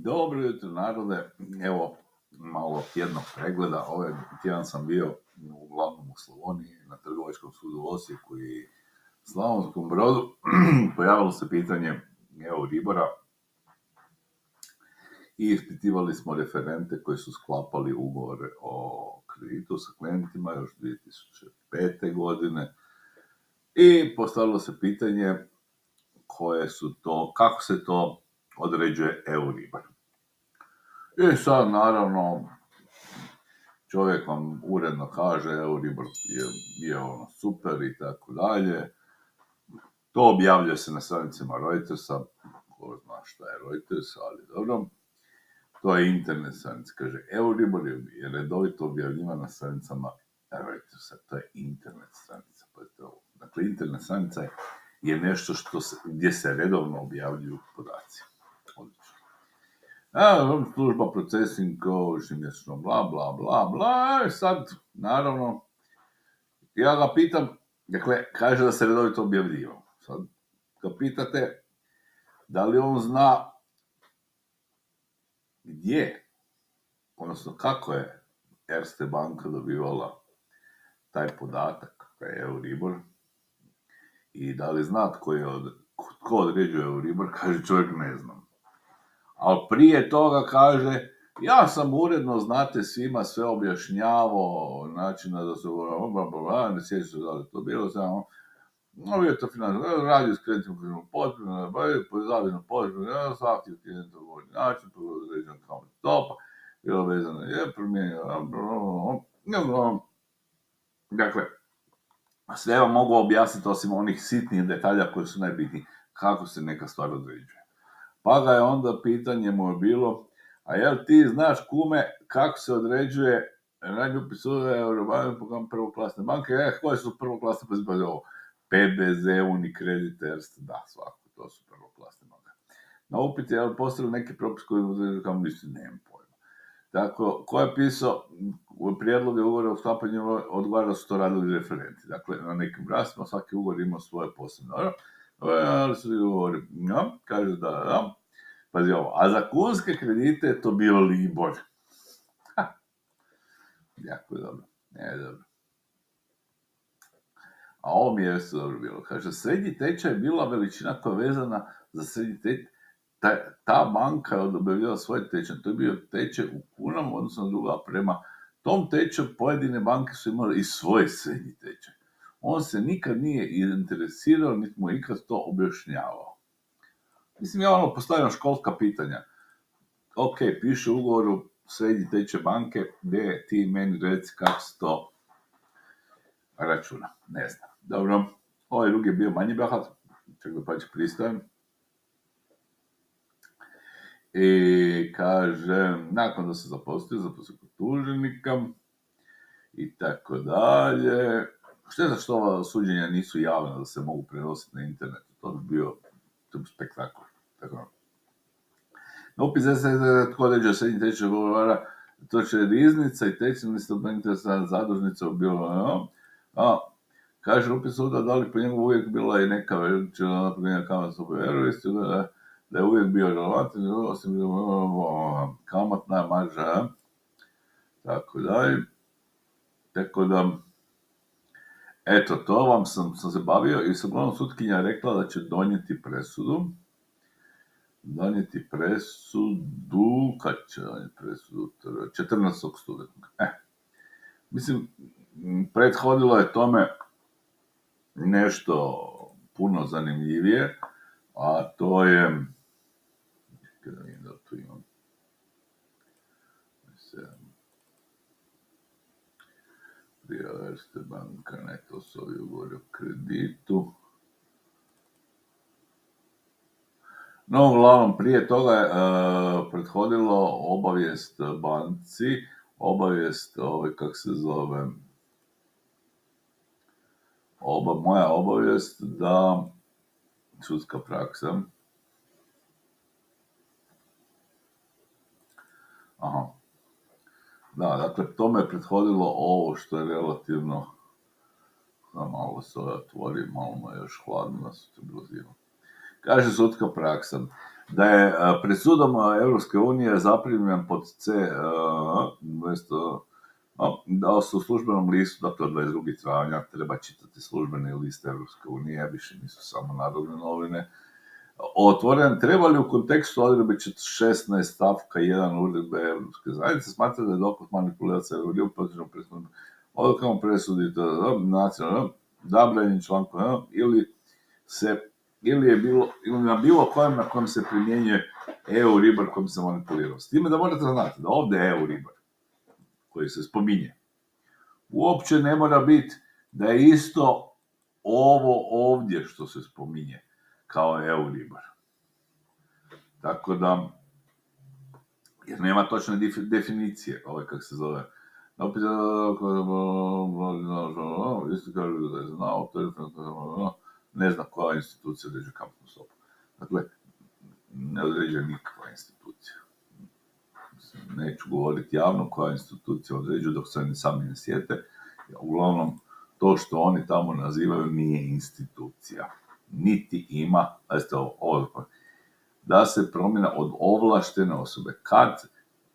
Dobro jutro, narode. Evo, malo tjednog pregleda. Ovaj tjedan sam bio uglavnom u Slavoniji, na Trgovačkom sudu u Osijeku i Slavonskom Brodu. Pojavilo se pitanje Euribora i ispitivali smo referente koji su sklapali ugovore o kreditu sa klijentima još 2005. godine i postavilo se pitanje kako se to određuje Euribor. I sad, naravno, čovjek vam uredno kaže Euribor je super i tako dalje. To objavljuje se na stranicama Reutersa, ko zna šta je Reuters, ali dobro. To je internet stranica, kaže Euribor je redovito objavljivan na stranicama Reutersa, to je internet stranica. Dakle, internet stranica je nešto gdje se redovno objavljuju podaci. Služba procesing mjesečno, bla, bla, bla, bla, sad, naravno, ja ga pitam, dakle, kaže da se redovito objavljivao. Sad ga pitate, da li on zna gdje, odnosno kako je Erste banka dobivala taj podatak, taj Euribor, i da li zna tko određuje Euribor, kaže čovjek ne znam. Ali prije toga kaže, ja sam uredno, znate, svima sve objašnjavao, načina da se ne sjeća se da li to bilo, samo bio to financijno, radio s klijentima potrebno, zavljeno potrebno, svaki klijent odgovori način, to je određena kamatna stopa, bilo vezano je promijenjeno, dakle, sve vam mogu objasniti osim onih sitnih detalja koji su najbitniji, kako se neka stvar određuje. Pa ga je onda pitanje mu je bilo, a jel ti znaš, kume, kako se određuje ranji upis suda Eurobanke program prvoklasne banke? Koje su prvoklasne? Pa ovo PBZ, Unicredit, Erste, da, svako, to su prvoklasne banke. Na upit je postavili neki propis koji određuje kao mislim, nemam pojma. Dakle, ko je pisao prijedloge ugovora o sklapanju, odgovara da su to radili referenti. Dakle, na nekim rastima svaki ugovor ima svoje posebno. Ali su ugovori, kaže da. Pazi ovo, a za kunske kredite je to bio Libor. Jako je dobro, dobro. A ovo mi je isto dobro bilo. Kaže, srednji tečaj je bila veličina koja je vezana za srednji tečaj. Ta banka je objavila svoj tečaj. To je bio tečaj u kunama, odnosno druga. Prema tom tečaju pojedine banke su imali i svoj srednji tečaj. On se nikad nije interesirao, niti mu ikad to objašnjavao. Mislim, ja postavljam školska pitanja. Ok, piše u ugovoru srednji tečaj banke, gdje ti meni reci kako se to računa. Ne znam. Dobro, ovaj drugi je bio manji bahat, čak da pa će pristajem. I kaže, nakon da se zaposlio kod tuženika i tako dalje. Šteta što ova suđenja nisu javna, da se mogu prenositi na internetu. To bi bio spektakl. Tako. Na upis tko određuje srednji tečaj ugovora, to će riznica i tečajni interesa zadužnica bilo. Kaže upis suda da li po njemu uvijek bila i neka veličina napravljenja kamatna stopa, vjerujući da je uvijek bio relevantan, osim kamatna marža, tako dalje. Tako da, eto, to vam sam se bavio i sad uglavnom sutkinja rekla da će donijeti presudu, kad će donijeti presudu? 14. studenog. Mislim, prethodilo je tome nešto puno zanimljivije, a to je, kada vidim da tu imam, prijava Erste banka, ne, to su ovi ugovori o kreditu. No, uglavnom, prije toga je prethodilo obavijest banci, moja obavijest da sudska praksa. Da, dakle, tome je prethodilo ovo što je relativno, malo se otvori, malo mu je još hladno, da su te blizimo. Kaže sudska praksa. da je pred sudom Europske unije zaprimljen pod C, dao su u službenom listu, dakle 22. travnja, treba čitati službene liste Europske unije, više nisu samo narodne novine, otvoren, treba li u kontekstu odredbe 16 stavka 1 uredbe Europske zajednice smatra da je dokaz manipulacija u potrebnom presudom odlukama presuditi nacionalno zabranjen člankom ili je bilo, ili na bilo kojem na kojem se primjenjuje Euribor kojim se manipulirao. S time da morate znati da ovdje Euribor koji se spominje uopće ne mora biti da je isto ovo ovdje što se spominje kao Euribor. Tako da, jer nema točne definicije, kako se zove. Opet, ne zna koja institucija određuje kamatnu stopu. Dakle, ne određuje nikakva institucija. Neću govoriti javno koja institucija određuje dok se oni sami ne sjete. Uglavnom, to što oni tamo nazivaju nije institucija. Niti ima, da se promjena od ovlaštene osobe. Kad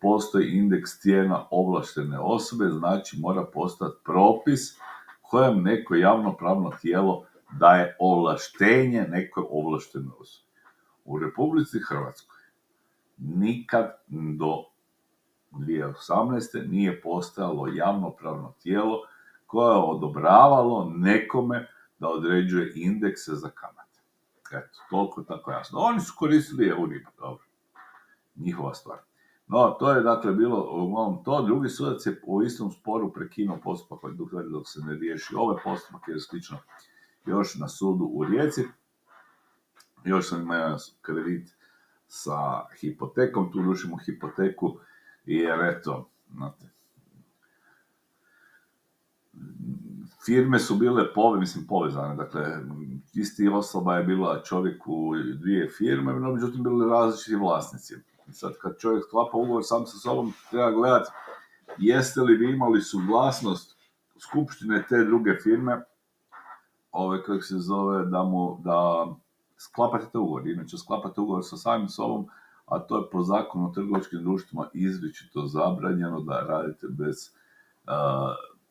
postoji indeks cijena ovlaštene osobe, znači mora postati propis kojem neko javnopravno tijelo daje ovlaštenje nekoj ovlaštenoj osobi. U Republici Hrvatskoj nikad do 2018. nije postojalo javnopravno tijelo koje je odobravalo nekome da određuje indekse za kamate. Eto, toliko tako jasno. Oni su koristili Euribor, dobro. Njihova stvar. No, to je dakle bilo, uglavnom to, drugi sudac je u istom sporu prekinuo postupak dok se ne riješi ovaj postupak, jer je slično još na sudu u Rijeci. Još sam imao jedan kredit sa hipotekom, tu rušimo hipoteku, jer eto, znate, firme su bile povezane, dakle, isti osoba je bila čovjek u dvije firme, no međutim bili različiti vlasnici. Sad kad čovjek sklapa ugovor sam sa sobom, treba gledati jeste li vi imali suglasnost skupštine te druge firme, kako se zove, da sklapate te ugovor. Inače, sklapate ugovor sa samim sobom, a to je po zakonu o trgovačkim društvima izričito zabranjeno da radite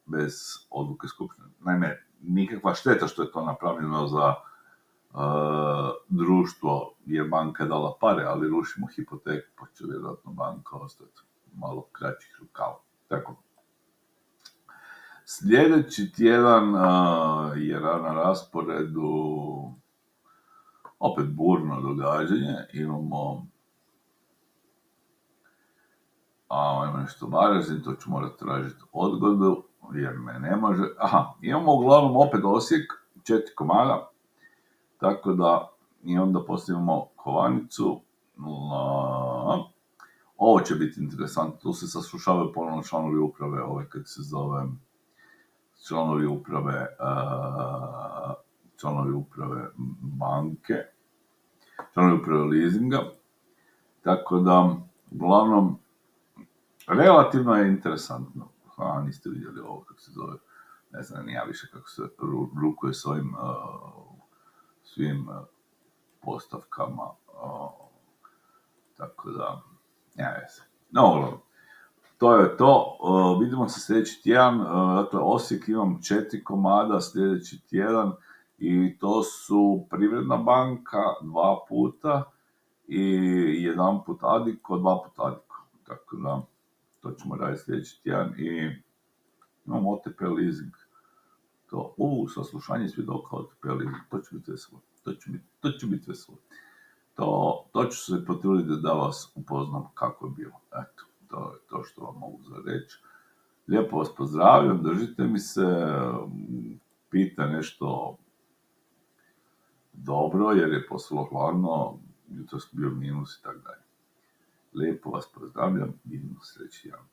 bez odluke skupštine. Naime, nikakva šteta što je to napravljeno za društvo, jer banka je dala pare, ali rušimo hipoteku, pa će vjerojatno banka ostati malo kraćih rukava. Tako. Sljedeći tjedan je na rasporedu opet burno događanje. Imamo nešto Varaždin, to ću morati tražiti odgodu, jer me ne može. Imamo uglavnom opet Osijek, 4 komada, tako da i onda poslije imamo Kovanicu. Ovo će biti interesantno, tu se saslušavaju ponovno članovi uprave, članovi uprave banke, članovi uprave leasinga, tako da, uglavnom, relativno je interesantno. Niste vidjeli ovo, ne znam ni ja više kako se rukuje s ovim svim postavkama, tako da, to je to. Vidimo se sljedeći tjedan. Dakle, Osijek imam 4 komada sljedeći tjedan i to su Privredna banka 2 puta i 1 put Adiko, 2 puta Adiko. Tako da, to ćemo raditi sljedeći tjedan i imamo OTP leasing. Saslušanje svjedoka OTP leasing, to će biti veselo. To ću se potruditi da vas upoznam kako je bilo. Eto, to je to što vam mogu za reći. Lijepo vas pozdravljam, držite mi se, pita nešto dobro, jer je postalo hladno, jutros bio minus i tako dalje. Lijepo vas pozdravljam, vidimo sljedeći jedan.